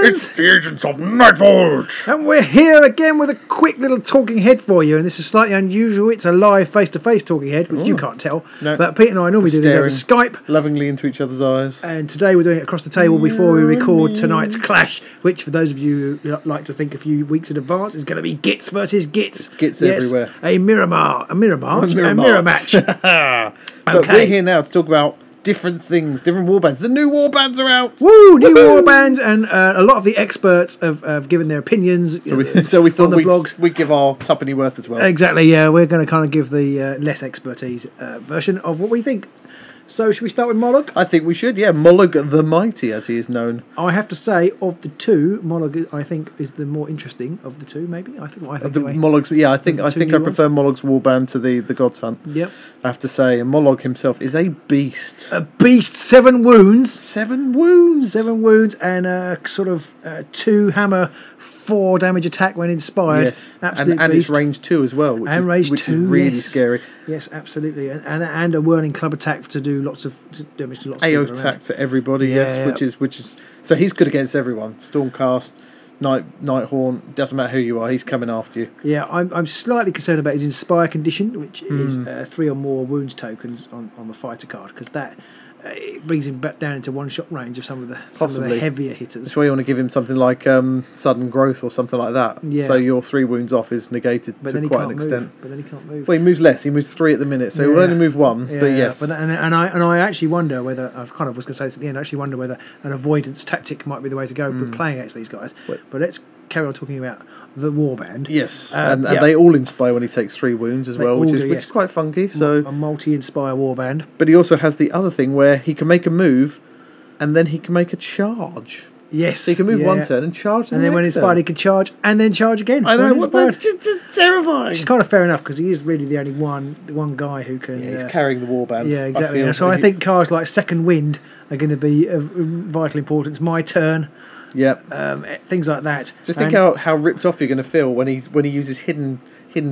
warbands! It's the agents of Nightvault! And we're here again with a quick little talking head for you. And this is slightly unusual. It's a live face-to-face talking head, which you can't tell. No. But Pete and I normally do this over Skype. Lovingly into each other's eyes. And today we're doing it across the table before we record tonight's clash, which for those of you who like to think a few weeks in advance is going to be Gits versus Gits. Gits everywhere. A mirror match. But we're here now to talk about different things, different warbands. The new warbands are out. Woo! New warbands, and a lot of the experts have given their opinions. So we thought blogs. we'd give our tuppenny worth as well. Exactly. Yeah, we're going to kind of give the less expertise version of what we think. So, should we start with Mollog? I think we should, yeah. Mollog the Mighty, as he is known. I have to say, of the two, Mollog, I think, is the more interesting of the two, maybe. I think Mollog's, yeah, I think I prefer Mollog's warband to the Godsworn. Yep. I have to say, and Mollog himself is a beast. A beast, 7 wounds. 7 wounds. 7 wounds, and a sort of 2 hammer, 4 damage attack when inspired. Yes, Absolute and beast. it's range 2 as well, which is really scary. Yes, absolutely, and a whirling club attack to do lots of damage to lots of AO people attack around. to everybody. Yes, which is so he's good against everyone. Stormcast, Nighthaunt, doesn't matter who you are, he's coming after you. Yeah, I'm slightly concerned about his Inspire condition, which is 3 or more wounds tokens on the fighter card, because that it brings him back down into one-shot range of some of the heavier hitters. That's why you want to give him something like sudden growth or something like that. Yeah. So your 3 wounds off is negated to quite an extent. But then he can't move. Well, he moves less. He moves 3 at the minute, so he'll only move 1. Yeah, but yes. But I actually wonder whether I kind of was going to say this at the end. I actually wonder whether an avoidance tactic might be the way to go with playing against these guys. But let's carry on talking about the warband. Yes, and they all inspire when he takes 3 wounds as well, which is quite funky. So a multi-inspire warband. But he also has the other thing where he can make a move, and then he can make a charge. Yes, so he can move 1 turn and charge, and then when inspired, he can charge and then charge again. I know, that's just terrifying. Which is kind of fair enough because he is really the only one guy who can. Yeah, he's carrying the warband. Yeah, exactly. So I think cards like Second Wind are going to be of vital importance. My turn. Yeah, things like that. Just think how ripped off you're going to feel when he uses hidden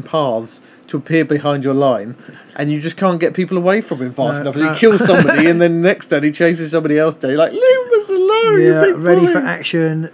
paths to appear behind your line, and you just can't get people away from him fast enough. So he kills somebody, and then next turn he chases somebody else down. You're like, leave us alone. Yeah, ready for action.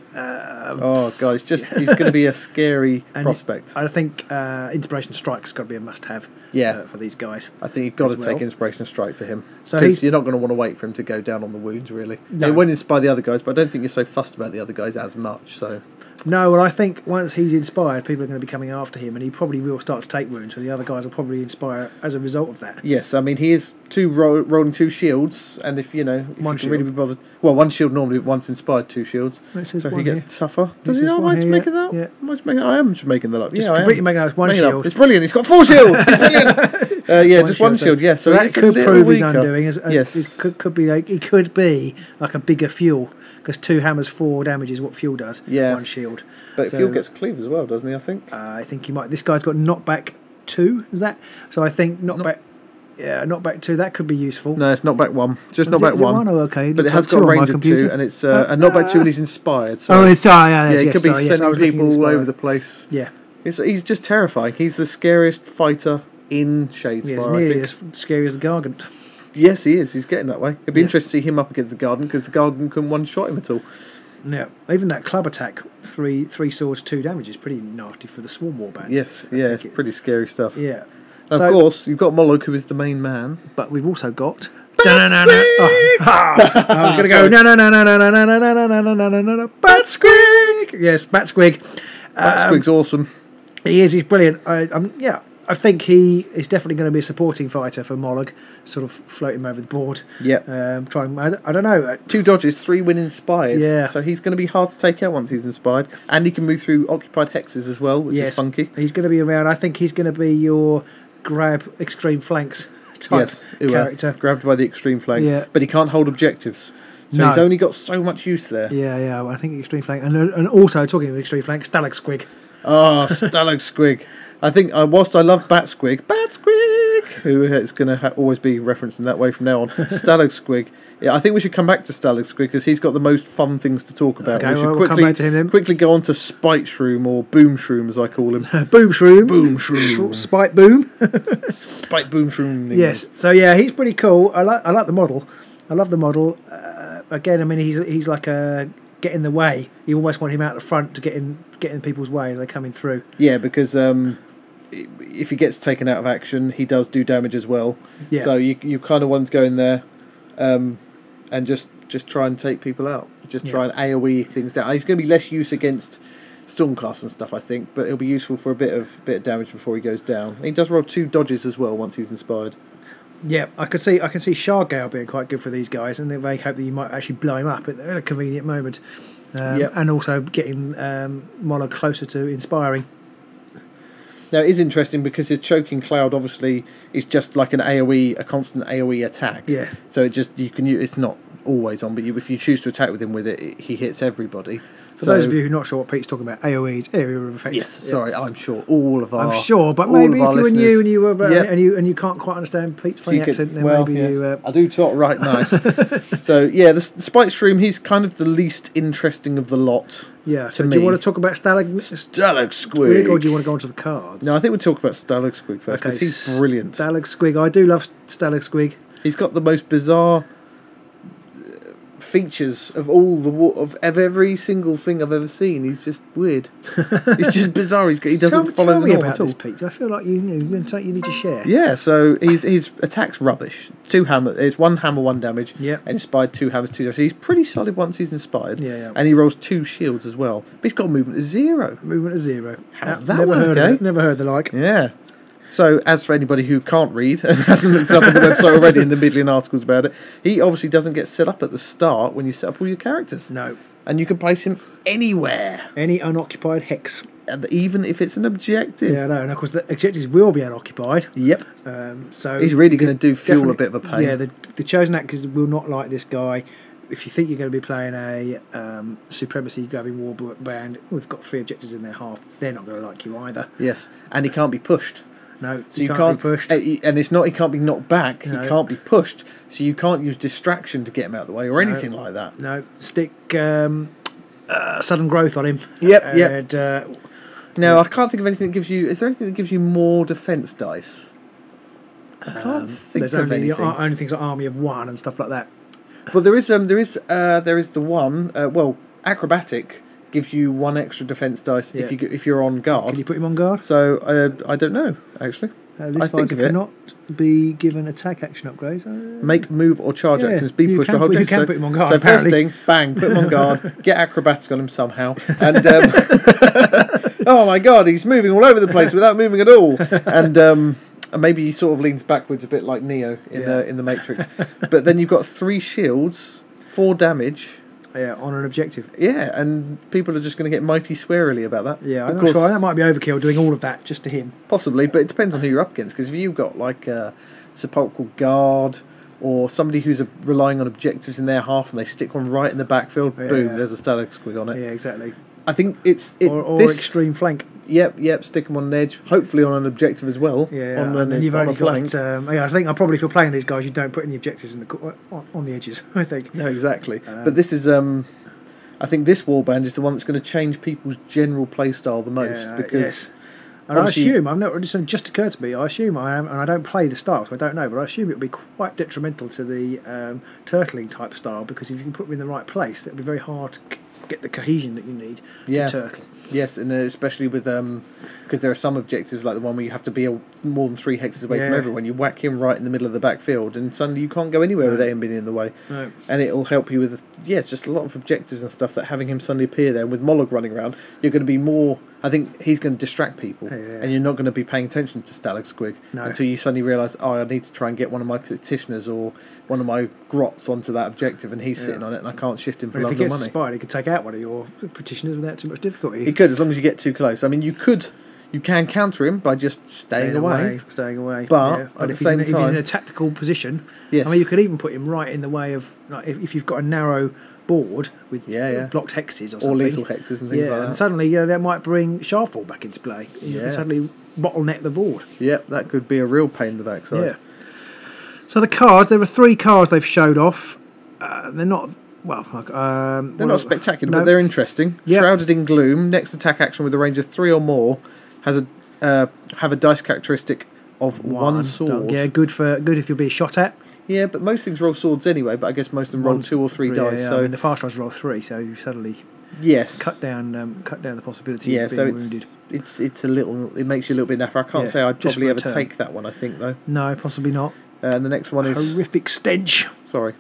Oh god, he's going to be a scary prospect. I think Inspiration Strike's got to be a must-have. For these guys. I think you've got to take Inspiration Strike for him. So because you're not going to want to wait for him to go down on the wounds, really. No. He won't inspire the other guys, but I don't think you're so fussed about the other guys as much. So. No, well, I think once he's inspired, people are going to be coming after him, and he probably will start to take wounds, so the other guys will probably inspire as a result of that. Yes, I mean, he is rolling 2 shields, and if you can really be bothered... Well, 1 shield normally, once inspired, 2 shields. So he gets tougher. Does he not? Am I just making that up? Yeah. I am just making that up. Just completely making that 1 shield. It's brilliant, he's got 4 shields! It's brilliant! Just 1 shield, yes. So that could prove his undoing. Yes. Could be like a bigger fuel. Because 2 hammers, 4 damage is what fuel does. 1 shield. But fuel gets cleave as well, doesn't he? I think. I think he might. This guy's got knockback 2. Is that? So I think knockback 2. That could be useful. No, it's knockback 1. Just knockback 1. Oh, okay. But it has got a range of 2, and it's a knockback 2, and he's inspired. So he could be sending people all over the place. Yeah. He's just terrifying. He's the scariest fighter in Shadespire. He's nearly as scary as the Gargant. Yes, he is. He's getting that way. It'd be interesting to see him up against the Garden, because the Garden couldn't one-shot him at all. Yeah, even that club attack, 3 swords, 2 damage is pretty nasty for the Swarm Warbands. Yes, it's pretty scary stuff. Yeah. Of course, you've got Mollog, who is the main man. But we've also got... I was going to go... No. Batsquig! Yes, Batsquig. Batsquig's awesome. He is. He's brilliant. I think he is definitely going to be a supporting fighter for Mollog, sort of float him over the board. Yeah. I don't know. 2 dodges, 3 when inspired. Yeah. So he's going to be hard to take out once he's inspired. And he can move through occupied hexes as well, which is funky. He's going to be around. I think he's going to be your grab extreme flanks type character. Grabbed by the extreme flanks. Yeah. But he can't hold objectives. So he's only got so much use there. Yeah. I think extreme flank. And also, talking of extreme flank, Stalag Squig. Oh, Stalag Squig. I think, whilst I love Batsquig, who is going to always be referenced in that way from now on, Stalag Squig. Yeah, I think we should come back to Stalag Squig because he's got the most fun things to talk about. Okay, we'll come back to him then. Quickly go on to Spite Shroom, or Boom Shroom as I call him. Boom Shroom. Boom Shroom. Spite Boom. Spite Boom Shroom. Yes. So yeah, he's pretty cool. I like the model. I love the model. Again, I mean, he's like a get in the way. You almost want him out the front to get in people's way as they're coming through. Yeah, because if he gets taken out of action, he does do damage as well. Yeah. So you kind of want to go in there and just try and take people out. Just try and AoE things down. He's going to be less use against Stormcast and stuff, I think, but it'll be useful for a bit of damage before he goes down. He does roll 2 dodges as well once he's inspired. Yeah, I can see Shargale being quite good for these guys, and they hope that you might actually blow him up at a convenient moment. And also getting Mollog closer to inspiring. Now it is interesting because his choking cloud obviously is just like an AoE, a constant AoE attack. Yeah. So you can use. It's not always on, but if you choose to attack with him with it, he hits everybody. For those of you who are not sure what Pete's talking about, AoE is area of effect. Yes, sorry, I'm sure all of our. I'm sure, but maybe if you were new and you were and you can't quite understand Pete's funny accent, then maybe you. I do talk right nice. So yeah, the Spike Stream, he's kind of the least interesting of the lot. Yeah. So do you want to talk about Stalag Squig, or do you want to go on to the cards? No, I think we'll talk about Stalag Squig first because he's brilliant. Stalag Squig, I do love Stalag Squig. He's got the most bizarre features of every single thing I've ever seen. He's just weird. He's just bizarre. He doesn't follow the norm at all. This, Pete. I feel like you need to share. Yeah, so his attack's rubbish. 2 hammer. It's 1 hammer, 1 damage. Yeah. And inspired 2 hammers, 2 damage. So he's pretty solid once he's inspired. Yeah. And he rolls 2 shields as well. But he's got movement of 0. Movement of 0. How's that never work, heard of it. Never heard the like. Yeah. So, as for anybody who can't read and hasn't looked up on the website already in the middling articles about it, he obviously doesn't get set up at the start when you set up all your characters. No. And you can place him anywhere. Any unoccupied hex. Even if it's an objective. Yeah, no, and of course the objectives will be unoccupied. Yep. So he's really going to do fuel a bit of a pain. Yeah, the chosen actors will not like this guy. If you think you're going to be playing a supremacy grabbing warband, we've got 3 objectives in their half. They're not going to like you either. Yes, and he can't be pushed. No, so you can't be pushed. And it's not he can't be knocked back, no. He can't be pushed, so you can't use distraction to get him out of the way or anything like that. No, stick sudden growth on him. Yep. Now, I can't think of anything that gives you... Is there anything that gives you more defence dice? I can't think of anything. There's only things like Army of 1 and stuff like that. Well, there is the one... acrobatic gives you 1 extra defence dice if you're on guard. Can you put him on guard? So I don't know actually. I think it cannot be given attack action upgrades. Make, move, or charge actions be pushed or hold. You can put him on guard. So first thing, bang, put him on guard. Get acrobatics on him somehow, and oh my god, he's moving all over the place without moving at all, and maybe he sort of leans backwards a bit like Neo in the Matrix. But then you've got 3 shields, 4 damage. Yeah, on an objective. Yeah, and people are just going to get mighty swearily about that. Yeah, I'm not sure. That might be overkill doing all of that just to him. Possibly, but it depends on who you're up against. Because if you've got like a sepulchral guard or somebody who's relying on objectives in their half and they stick one right in the backfield, boom, there's a Stalag Squig on it. Yeah, exactly. I think or extreme flank. Yep. Stick them on an edge. Hopefully on an objective as well. Yeah, and then you've only got. I think probably if you're playing these guys, you don't put any objectives on the edges. I think. No, exactly. But this is. I think this warband is the one that's going to change people's general play style the most because. And I assume this just occurred to me. I assume I am, and I don't play the style, so I don't know. But I assume it will be quite detrimental to the turtling type style because if you can put them in the right place, it'll be very hard to get the cohesion that you need to turtle. Yes, and especially with because there are some objectives like the one where you have to be more than 3 hexes away from everyone. You whack him right in the middle of the backfield, and suddenly you can't go anywhere without him being in the way. No. And it'll help you with it's just a lot of objectives and stuff that having him suddenly appear there. And with Mollog running around, you're going to be more. I think he's going to distract people, and you're not going to be paying attention to Stalag Squig until you suddenly realise, I need to try and get one of my petitioners or one of my grots onto that objective, and he's sitting on it, and I can't shift him for love of money. If he gets inspired, he could take out one of your petitioners without too much difficulty. He could, as long as you get too close. I mean, you can counter him by just staying away. But at the same time, if he's in a tactical position, I mean, you could even put him right in the way of, like, if you've got a narrow board with blocked hexes or something. Or lethal hexes and things like that. And suddenly that might bring Sharfall back into play. You can suddenly bottleneck the board. Yep, that could be a real pain in the backside. Yeah. So the cards, there are 3 cards they've showed off. They're not... Well, they're not spectacular, but they're interesting. Yep. Shrouded in Gloom, next attack action with a range of 3 or more, has have a dice characteristic of 1 sword. Yeah, good if you're being shot at. Yeah, but most things roll swords anyway. But I guess most of them roll 2 or 3 dice. Yeah, so I mean, the fast ones roll 3, so you suddenly cut down the possibility of being wounded. It's a little. It makes you a little bit naff. I can't say I'd probably ever take that one. I think though. No, possibly not. And the next one is horrific stench. Sorry.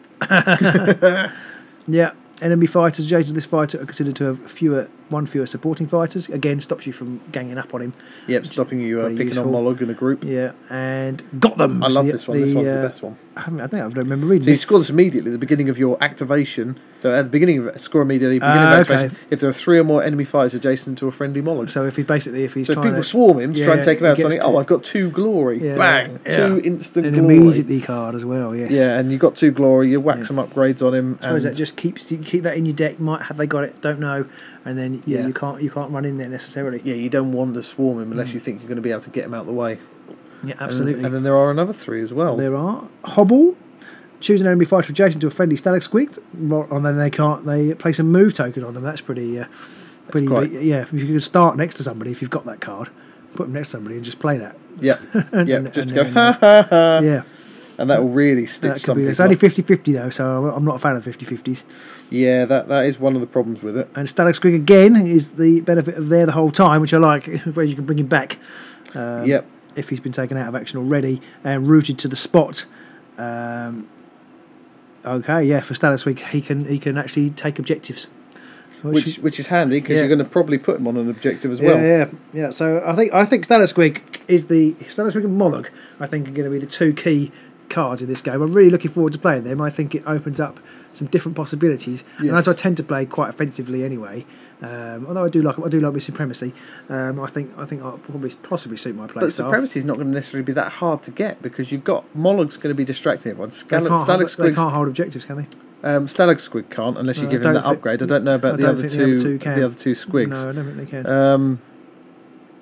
Yeah. Enemy fighters adjacent to this fighter are considered to have one fewer supporting fighters. Again, stops you from ganging up on him. Yep, stopping you picking useful. on Mollog in a group. Yeah, and got them. I love this one. This one's the best one. I think I don't remember reading. So you score this immediately at the beginning of your activation. So at the beginning of score immediately, beginning of activation. If there are 3 or more enemy fighters adjacent to a friendly Mollog. So if people swarm him to try and take him out, suddenly, I've got 2 glory, bang, 2 instant glory, immediately card as well. Yes. Yeah, and you've got 2 glory. You whack some upgrades on him. So that just keep that in your deck. Have they got it? Don't know. And then you can't run in there necessarily. Yeah, you don't want to swarm him unless you think you're going to be able to get him out of the way. Yeah, absolutely. And then there are another 3 as well. There are Hobble. Choose an enemy fighter adjacent to a friendly static squig, and then they place a move token on them. That's pretty big. Yeah, if you can start next to somebody, if you've got that card, put them next to somebody and just play that. Yeah, just go ha ha ha. Yeah. And that will really stitch something. It's only 50-50 though, so I'm not a fan of 50-50s. Yeah, that is one of the problems with it. And Static Squig again is the benefit of there the whole time, which I like, where you can bring him back. If he's been taken out of action already and rooted to the spot. Okay, yeah, for Static Squig he can actually take objectives. Which is handy because you're going to probably put him on an objective as well. Yeah. So I think Static Squig and Mollog. I think are going to be the 2 key cards in this game. I'm really looking forward to playing them. I think it opens up some different possibilities. Yes. And as I tend to play quite offensively anyway, although I do like my supremacy, I think I'll probably possibly suit my play. But supremacy is not going to necessarily be that hard to get because you've got Mollog's going to be distracting everyone. They can't hold objectives, can they? Static Squig can't unless you give him that upgrade. I don't know about the other two squigs. No, I don't think they can.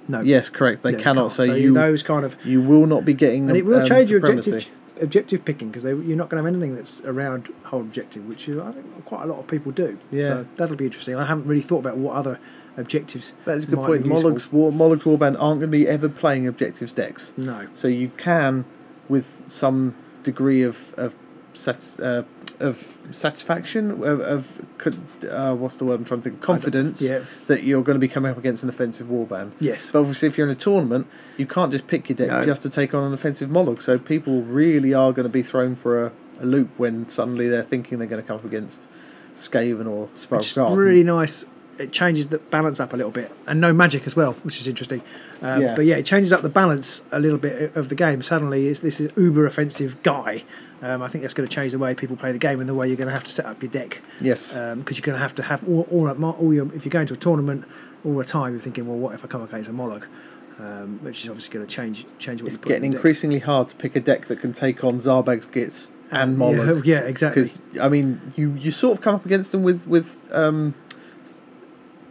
No. Yes, correct. They cannot. So those kind of you will not be getting. And it will change your supremacy. Objective picking because you're not going to have anything that's around whole objective, which I think quite a lot of people do. Yeah. So that'll be interesting. I haven't really thought about what other objectives. That's a good point. Mollog's warband aren't going to be ever playing objectives decks. No. So you can, with some degree of satisfaction, what's the word I'm trying to think? Confidence that you're going to be coming up against an offensive warband. Yes. But obviously, if you're in a tournament, you can't just pick your deck just to take on an offensive Mollog. So people really are going to be thrown for a loop when suddenly they're thinking they're going to come up against Skaven or Spiral Guard. It's really nice. It changes the balance up a little bit, and no magic as well, which is interesting. But it changes up the balance a little bit of the game. Suddenly, this is uber offensive guy. I think that's going to change the way people play the game and the way you're going to have to set up your deck. Yes. Because you're going to have all your. If you're going to a tournament all the time, you're thinking, well, what if I come against a Mollog? Which is obviously going to change what it's you put getting in the increasingly hard to pick a deck that can take on Zarbag's Gits and Mollog. Yeah, exactly. Because I mean, you sort of come up against them with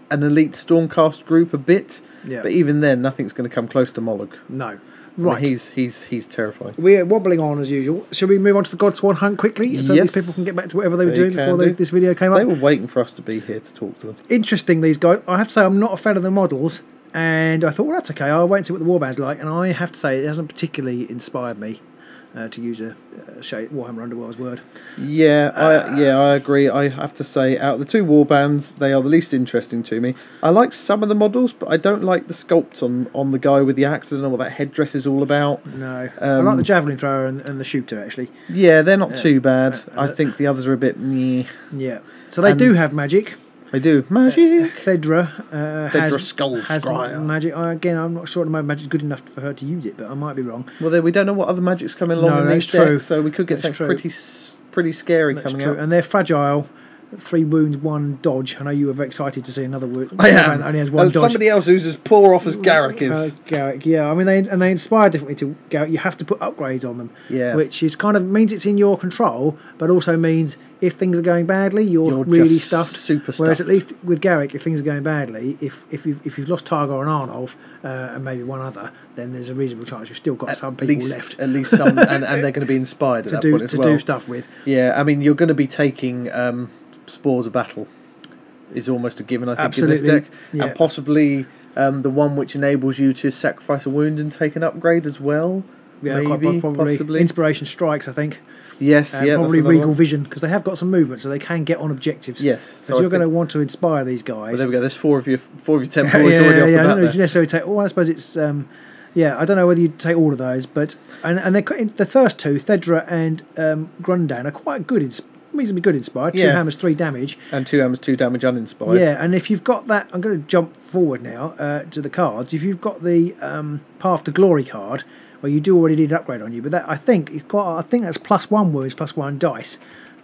an elite Stormcast group a bit, but even then, nothing's going to come close to Mollog. No. Right, I mean, he's terrifying. We're wobbling on as usual. Shall we move on to the Godsworn hunt quickly, so these people can get back to whatever they were doing before this video came up? They were waiting for us to be here to talk to them. Interesting, these guys. I have to say, I'm not a fan of the models, and I thought, well, that's okay. I'll wait and see what the warband's like, and I have to say, it hasn't particularly inspired me. To use a Warhammer Underworld's word. I agree. I have to say, out of the 2 warbands, they are the least interesting to me. I like some of the models, but I don't like the sculpt on the guy with the axe. I don't know what that headdress is all about. No. I like the javelin thrower and the shooter, actually. Yeah, they're not too bad. I think the others are a bit meh. Yeah. So they do have magic. They do. Magic! Thedra has magic. Again, I'm not sure the magic's good enough for her to use it, but I might be wrong. Well, we don't know what other magic's coming along in these decks, so we could get something pretty scary coming out. And they're fragile. 3 wounds, 1 dodge. I know you were very excited to see another wound. I am. Only has 1 dodge. Somebody else who's as poor off as Garrick is. Garrick, yeah. I mean, they inspire differently to Garrick. You have to put upgrades on them, which is kind of means it's in your control, but also means if things are going badly, you're really stuffed. Super stuffed. Whereas at least with Garrick, if things are going badly, if you've lost Targar and Arnulf and maybe one other, then there's a reasonable chance you've still got some people left. At least some, and they're going to be inspired at that point as well. To do stuff with. Yeah, I mean, you're going to be taking Spores of Battle is almost a given, I think, in this deck. Yeah. And possibly the one which enables you to sacrifice a wound and take an upgrade as well. Yeah, maybe, probably. possibly. Inspiration strikes, I think. Yes, yeah. Probably Regal Vision, because they have got some movement, so they can get on objectives. Yes. So you're going to want to inspire these guys. Well, there we go. There's four of your temp boys already off I the don't bat know. there. You necessarily take. I suppose it's. I don't know whether you take all of those, but and the first two, Thedra and Grundan, are quite good. Reasonably good inspired. 2 hammers, 3 damage. And 2 hammers, 2 damage uninspired. Yeah, and if you've got that, I'm going to jump forward now to the cards. If you've got the Path to Glory card, well, you do already need an upgrade on you, but that I think that's +1 wounds, +1 dice,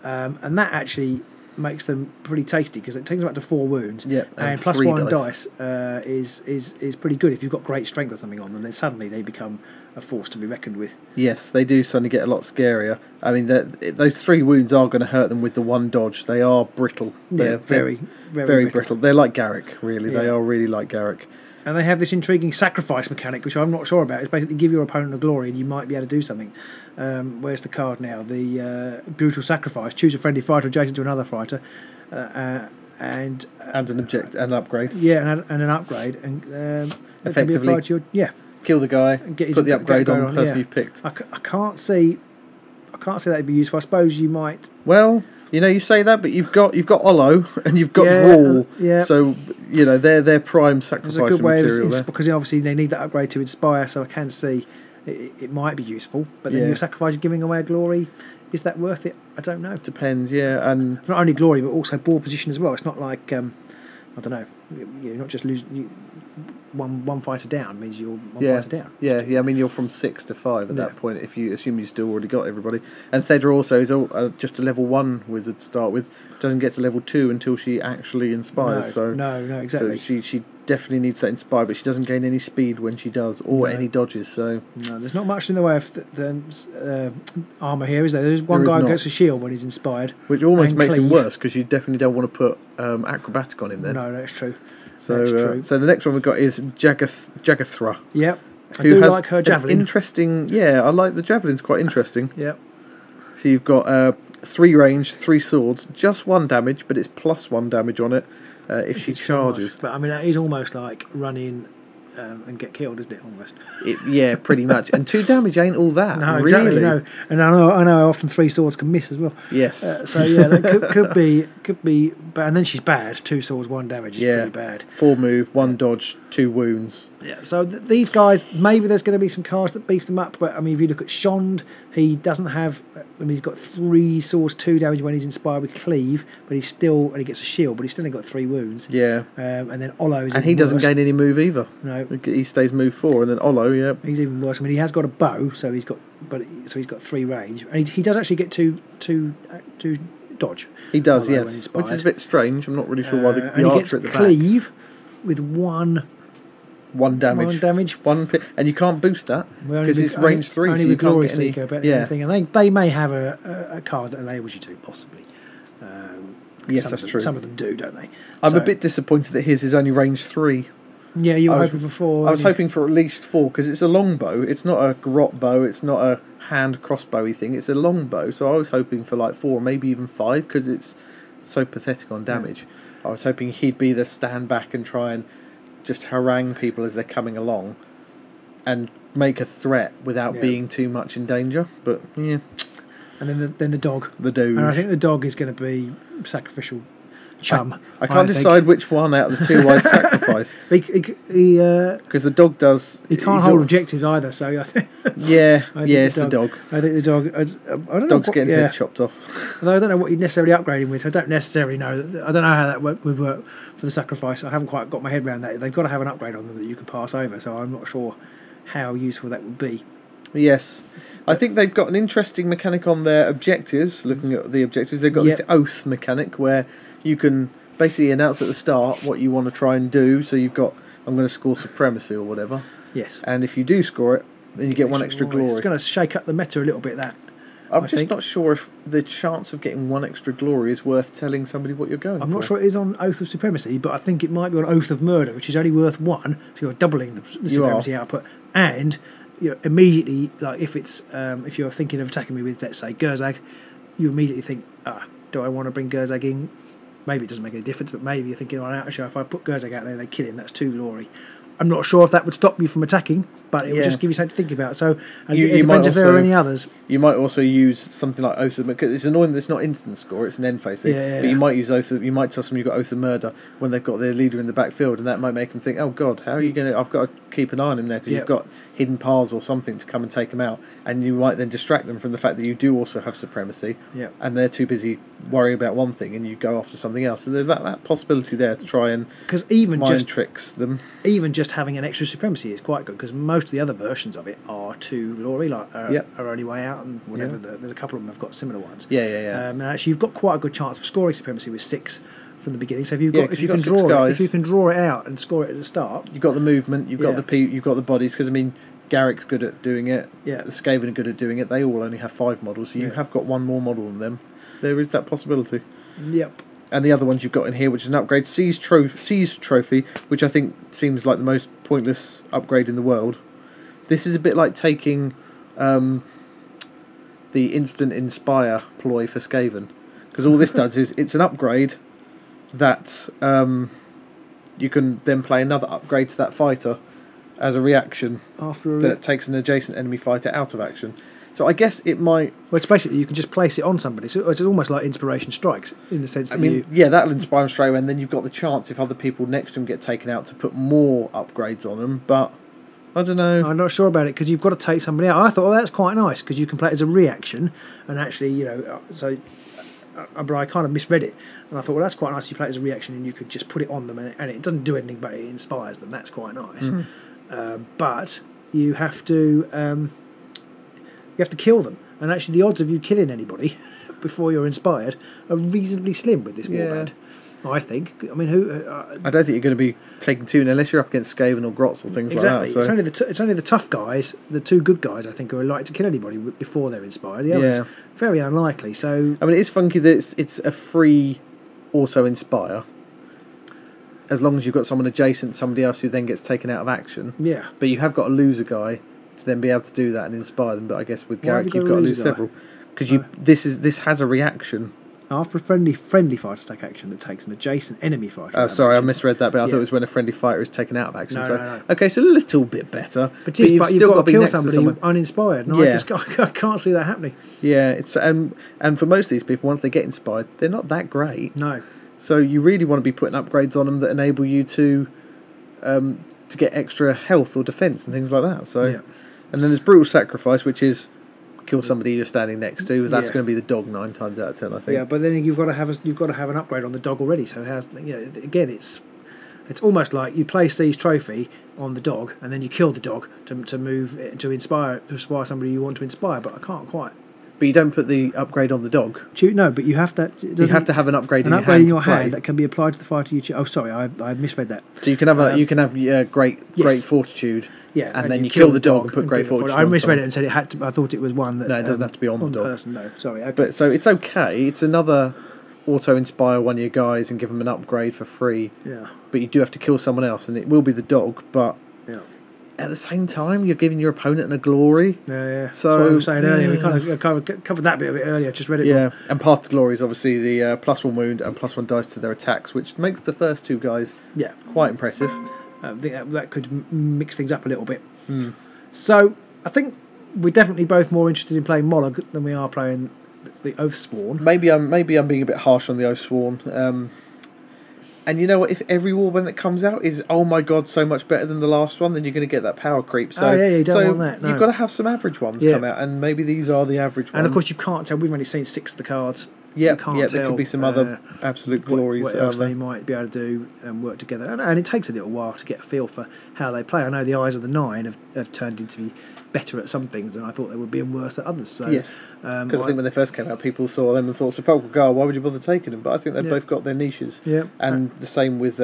and that actually makes them pretty tasty because it takes them up to 4 wounds. Yeah, and +1 dice is pretty good if you've got great strength or something on them. Then suddenly they become a force to be reckoned with. Yes, they do suddenly get a lot scarier. I mean, those 3 wounds are going to hurt them with the 1 dodge. They are brittle. They're very brittle. They're like Garrick, really. Yeah. They are really like Garrick. And they have this intriguing sacrifice mechanic, which I'm not sure about. It's basically give your opponent a glory and you might be able to do something. Where's the card now? The brutal sacrifice. Choose a friendly fighter adjacent to another fighter. And an upgrade. Yeah, and an upgrade. And effectively, kill the guy, put the upgrade on the person you've picked. I can't see that'd be useful. I suppose you might. Well, you say that, but you've got Ollo and you've got Wall. So they're prime sacrifice material. It's a good way because obviously they need that upgrade to inspire. So I can see it might be useful. But then your sacrifice, you're giving away a glory. Is that worth it? I don't know. Depends. Yeah, and not only glory but also ball position as well. It's not like I don't know. You're not just losing. One fighter down means you're one fighter down. Yeah. I mean, you're from 6 to 5 at that point. If you assume you still already got everybody, and Thedra also is just a level 1 wizard to start with. Doesn't get to level 2 until she actually inspires. No, exactly. So she definitely needs that inspire, but she doesn't gain any speed when she does, or any dodges. So there's not much in the way of the armor here, is there? There's one guy who gets a shield when he's inspired, which almost makes him worse because you definitely don't want to put acrobatic on him then. No, that's true. So the next one we've got is Jagathra. Yep. I do like her javelin. Interesting, I like the javelin's quite interesting. Yep. So you've got 3 range, 3 swords, just 1 damage, but it's +1 damage on it if she charges. But I mean, that is almost like run in and get killed, isn't it? Almost. Pretty much. And 2 damage ain't all that. No, really. Exactly. No, and I know how often 3 swords can miss as well. Yes. So that could be. But and then she's bad. 2 swords, 1 damage is pretty bad. 4 move, 1 dodge, 2 wounds. Yeah. So these guys, maybe there's going to be some cards that beef them up. But I mean, if you look at Shond, he doesn't have. I mean, he's got 3 swords, 2 damage when he's inspired with cleave, but he gets a shield, but he's still only got 3 wounds. Yeah. And then Ollo is. And he doesn't gain any move either. No. He stays move 4, and then Ollo, he's even worse. I mean, he has got a bow, so he's got 3 range, and he does actually get two dodge. He does, yes, which is a bit strange. I'm not really sure why the archer at the back. Cleave with 1 damage. And you can't boost that because it's range 3, so you can't get any. Anything. And they may have a card that enables you to possibly. Yes, that's true. Some of them do, don't they? I'm a bit disappointed that his is only range 3. Yeah, you were hoping for 4. I was hoping for at least 4 because it's a long bow. It's not a grot bow. It's not a hand crossbowy thing. It's a long bow. So I was hoping for like 4, maybe even 5 because it's so pathetic on damage. I was hoping he'd be the stand back and try and just harangue people as they're coming along and make a threat without being too much in danger. But yeah. And then the dog. The dude. And I think the dog is going to be sacrificial. Chum. I can't decide which one out of the 2 I'd sacrifice. Because the dog does. He can't hold objectives either, so I think. It's the dog. I think the dog. I don't know. Dog's getting his head chopped off. Although I don't know what you'd necessarily upgrade him with. I don't necessarily know. I don't know how that would work for the sacrifice. I haven't quite got my head around that. They've got to have an upgrade on them that you can pass over, so I'm not sure how useful that would be. Yes. I think they've got an interesting mechanic on their objectives. Looking at the objectives, they've got this oath mechanic where you can basically announce at the start what you want to try and do. So you've got, I'm going to score supremacy or whatever. Yes. And if you do score it, then you get 1 extra glory. It's going to shake up the meta a little bit, that. I'm just not sure if the chance of getting 1 extra glory is worth telling somebody what you're going for. I'm not sure it is on Oath of Supremacy, but I think it might be on Oath of Murder, which is only worth 1, so you're doubling the supremacy output. And immediately, like if it's if you're thinking of attacking me with, let's say, Gerzag, you immediately think, do I want to bring Gerzag in? Maybe it doesn't make any difference, but maybe you're thinking, actually, if I put Gerzag out there, they kill him, that's 2 glory. I'm not sure if that would stop you from attacking, but it will just give you something to think about. So it you depends if there are any others. You might also use something like Oath of Murder, because it's annoying that it's not instant score, it's an end phase thing. But you might use you might tell someone you've got Oath of Murder when they've got their leader in the backfield, and that might make them think, oh God, how are you going to... I've got to keep an eye on him now, because you've got hidden paths or something to come and take him out, and you might then distract them from the fact that you do also have supremacy, and they're too busy worrying about one thing, and you go after something else. So there's that possibility there to try and mind tricks them. Even just having an extra supremacy is quite good, because most of the other versions of it are too glory, like Our Only Way Out and whatever. There's a couple of them have got similar ones. And actually, you've got quite a good chance of scoring supremacy with 6 from the beginning. So if if you can draw it out and score it at the start, you've got the movement, you've got you've got the bodies. Because I mean, Garrick's good at doing it. The Skaven are good at doing it. They all only have 5 models, so you have got one more model than them. There is that possibility. And the other ones you've got in here, which is an upgrade, Siege Trophy, which I think seems like the most pointless upgrade in the world. This is a bit like taking the Instant Inspire ploy for Skaven. Because all this does is, it's an upgrade that you can then play another upgrade to that fighter as a reaction that takes an adjacent enemy fighter out of action. So I guess it might... Well, it's basically you can just place it on somebody. So it's almost like Inspiration Strikes, in the sense that that'll inspire them straight away, and then you've got the chance, if other people next to them get taken out, to put more upgrades on them, but I don't know. I'm not sure about it, because you've got to take somebody out. I thought, that's quite nice, because you can play it as a reaction, and actually, but I kind of misread it, and I thought, that's quite nice, you play it as a reaction, and you could just put it on them, and it doesn't do anything, but it inspires them. That's quite nice. But you have to... you have to kill them, and actually the odds of you killing anybody before you're inspired are reasonably slim with this warband, I think. I mean, I don't think you're going to be taking 2 unless you're up against Skaven or Grots or things like that. So. It's only the tough guys, the 2 good guys, I think, who are likely to kill anybody before they're inspired. The others, very unlikely. So I mean, it's funky that it's a free auto-inspire, as long as you've got someone adjacent, somebody else who then gets taken out of action. But you have got to lose a guy to then be able to do that and inspire them. But I guess with Garrick you've got to lose several, because this has a reaction after a friendly fighter take action that takes an adjacent enemy fighter. Oh, sorry, I misread that, but I thought it was when a friendly fighter is taken out of action. No. Okay, it's a little bit better, but you've still got to kill somebody uninspired. No, I can't see that happening. It's and for most of these people, once they get inspired, they're not that great. No. So you really want to be putting upgrades on them that enable you to get extra health or defense and things like that. So. And then there's Brutal Sacrifice, which is kill somebody you're standing next to. That's going to be the dog 9 times out of 10, I think. Yeah, but then you've got to have an upgrade on the dog already. So again, it's almost like you play Siege Trophy on the dog, and then you kill the dog to move to inspire somebody you want to inspire. But I can't quite. But you don't put the upgrade on the dog. No, but you have to. You have to have an upgrade in your hand that can be applied to the fighter you choose. Oh, sorry, I misread that. So you can have great fortitude. And then you kill the dog and put great fortitude. I misread it and said it had to. I thought it was one that. No, it doesn't have to be on the dog. Person, no, sorry. Okay. But so it's okay. It's another auto-inspire one of your guys and give them an upgrade for free. But you do have to kill someone else, and it will be the dog. But at the same time, you're giving your opponent a glory. So what I was saying earlier, we kind of covered that bit of it earlier. Just read it. Yeah, and Path to Glory is obviously the +1 wound and +1 dice to their attacks, which makes the first 2 guys quite impressive. I think that could mix things up a little bit. So I think we're definitely both more interested in playing Mollog than we are playing the Oathsworn. Maybe I'm being a bit harsh on the Oathsworn. And you know what? If every warband that comes out is, oh my god, so much better than the last one, then you're going to get that power creep. So, you don't want that. No. You've got to have some average ones come out, and maybe these are the average ones. And of course, you can't tell. We've only seen 6 of the cards. There could be some other absolute glories. What else they might be able to do and work together. And it takes a little while to get a feel for how they play. I know the Eyes of the Nine have turned into be better at some things than I thought they would be, and worse at others. So, yes, because I think when they first came out, people saw them and thought, "So, God, why would you bother taking them?" But I think they've both got their niches. And the same with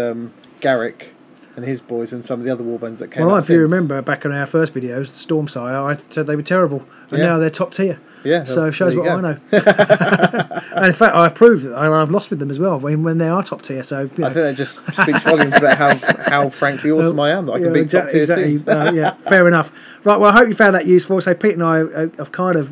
Garrick and his boys and some of the other warbands that came out. Well, if you remember back in our first videos, the Stormsire, I said they were terrible, and now they're top tier. So it shows what I know. And in fact, I've proved that, and I've lost with them as well when they are top tier. So I think that just speaks volumes about how frankly awesome I am that I can beat top tier teams. Fair enough. Right, well, I hope you found that useful. So Pete and I have kind of,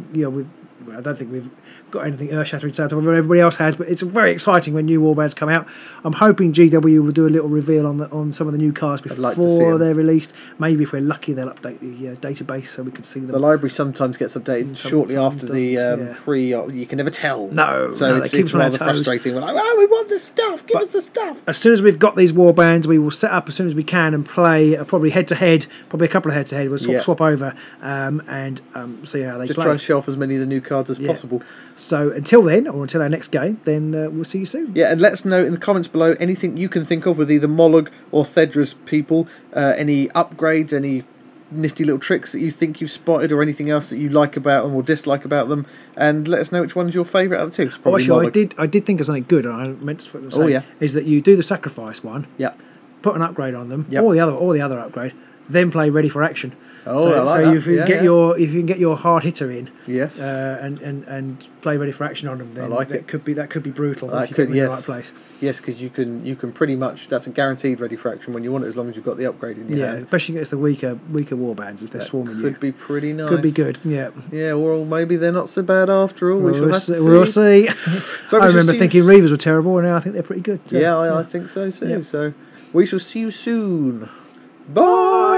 I don't think we've got anything earth-shattering to what everybody else has, but it's very exciting when new warbands come out. I'm hoping GW will do a little reveal on some of the new cards before they're released. Maybe if we're lucky, they'll update the database so we can see them. The library sometimes gets updated shortly after the pre. You can never tell. So it's rather frustrating. We're like, oh, we want this stuff. Give us the stuff. As soon as we've got these warbands, we will set up as soon as we can and play probably head-to-head, probably a couple of head-to-head. We'll swap over and see how they play. Just try and show off as many of the new cards as possible. So until then, or until our next game, then we'll see you soon. Yeah, and let us know in the comments below anything you can think of with either Mollog or Thedra's people, any upgrades, any nifty little tricks that you think you've spotted, or anything else that you like about them or dislike about them, and let us know which one's your favourite out of the two. I did think of something good, and I meant to say, is that you do the sacrifice one, put an upgrade on them, or the other upgrade, then play ready for action. If you can get your hard hitter in, and play ready for action on them, then that could be brutal. If you get them in the right place. Yes, because you can pretty much, that's a guaranteed ready for action when you want it, as long as you've got the upgrade in your hand. Especially against the weaker warbands if they're swarming you. Could be pretty nice. Could be good. Yeah, or maybe they're not so bad after all. We'll see. So I remember thinking Reavers were terrible, and now I think they're pretty good. I think so too. So we shall see you soon. Bye.